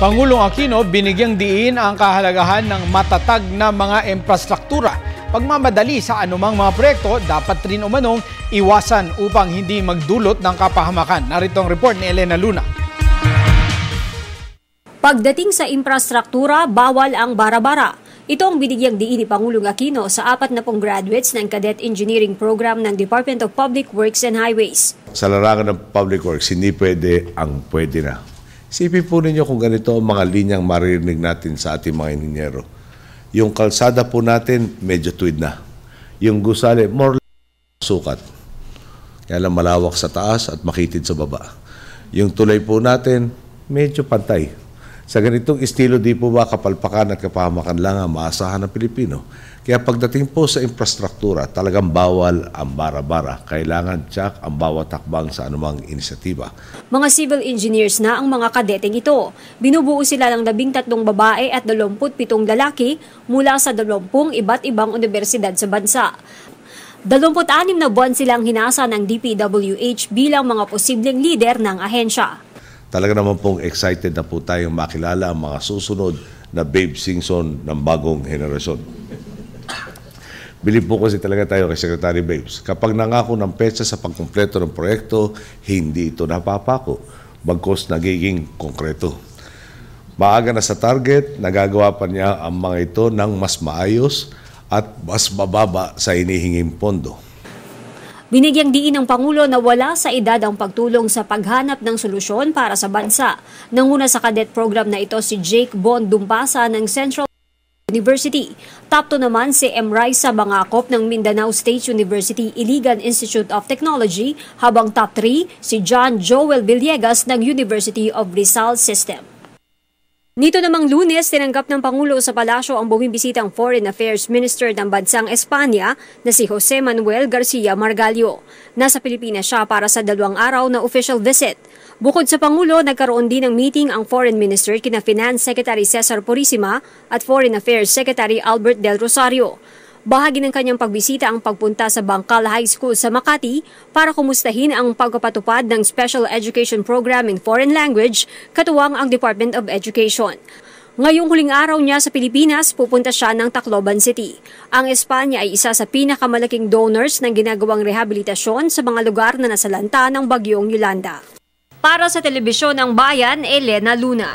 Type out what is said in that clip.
Pangulong Aquino binigyang diin ang kahalagahan ng matatag na mga infrastruktura. Pagmamadali sa anumang mga proyekto, dapat rin umanong iwasan upang hindi magdulot ng kapahamakan. Narito ang report ni Elena Luna. Pagdating sa infrastruktura, bawal ang bara-bara. Ito ang binigyang diin ni Pangulong Aquino sa 40 graduates ng Cadet Engineering Program ng Department of Public Works and Highways. Sa larangan ng public works, hindi pwede ang pwede na. Isipin po ninyo kung ganito ang mga linyang maririnig natin sa ating mga inhinyero. Yung kalsada po natin, medyo tuwid na. Yung gusali, more or less sukat. Kaya lang malawak sa taas at makitid sa baba. Yung tulay po natin, medyo pantay. Sa ganitong estilo, di po ba kapalpakan at kapahamakan lang ang maasahan ng Pilipino. Kaya pagdating po sa infrastruktura, talagang bawal ang bara-bara. Kailangan tsak ang bawat hakbang sa anumang inisyatiba. Mga civil engineers na ang mga kadeteng ito. Binubuo sila ng 13 babae at 27 lalaki mula sa 20 iba't ibang universidad sa bansa. 26 na buwan silang hinasa ng DPWH bilang mga posibleng lider ng ahensya. Talaga naman pong excited na po tayong makilala ang mga susunod na Babe Singson ng bagong henerasyon. Bilib po kasi talaga tayo kay Secretary Babes. Kapag nangako ng petsa sa pagkumpleto ng proyekto, hindi ito napapako. Bagkus nagiging konkreto. Maaga na sa target, nagagawa pa niya ang mga ito ng mas maayos at mas mababa sa inihinging pondo. Binigyang diin ng Pangulo na wala sa edad ang pagtulong sa paghanap ng solusyon para sa bansa. Nanguna sa cadet program na ito si Jake Bon Dumpasa ng Central University. Top 2 naman si M. Raisa Bangakop ng Mindanao State University Iligan Institute of Technology, habang top 3 si John Joel Villegas ng University of Rizal System. Nito namang Lunes, tinanggap ng Pangulo sa palasyo ang bumibisitang Foreign Affairs Minister ng bansang Espanya na si Jose Manuel Garcia Margallo. Nasa Pilipinas siya para sa 2 araw na official visit. Bukod sa Pangulo, nagkaroon din ng meeting ang Foreign Minister kina Finance Secretary Cesar Purisima at Foreign Affairs Secretary Albert Del Rosario. Bahagi ng kanyang pagbisita ang pagpunta sa Bangkal High School sa Makati para kumustahin ang pagpapatupad ng Special Education Program in Foreign Language, katuwang ang Department of Education. Ngayong huling araw niya sa Pilipinas, pupunta siya ng Tacloban City. Ang Espanya ay isa sa pinakamalaking donors ng ginagawang rehabilitasyon sa mga lugar na nasalanta ng bagyong Yolanda. Para sa Telebisyon ng Bayan, Elena Luna.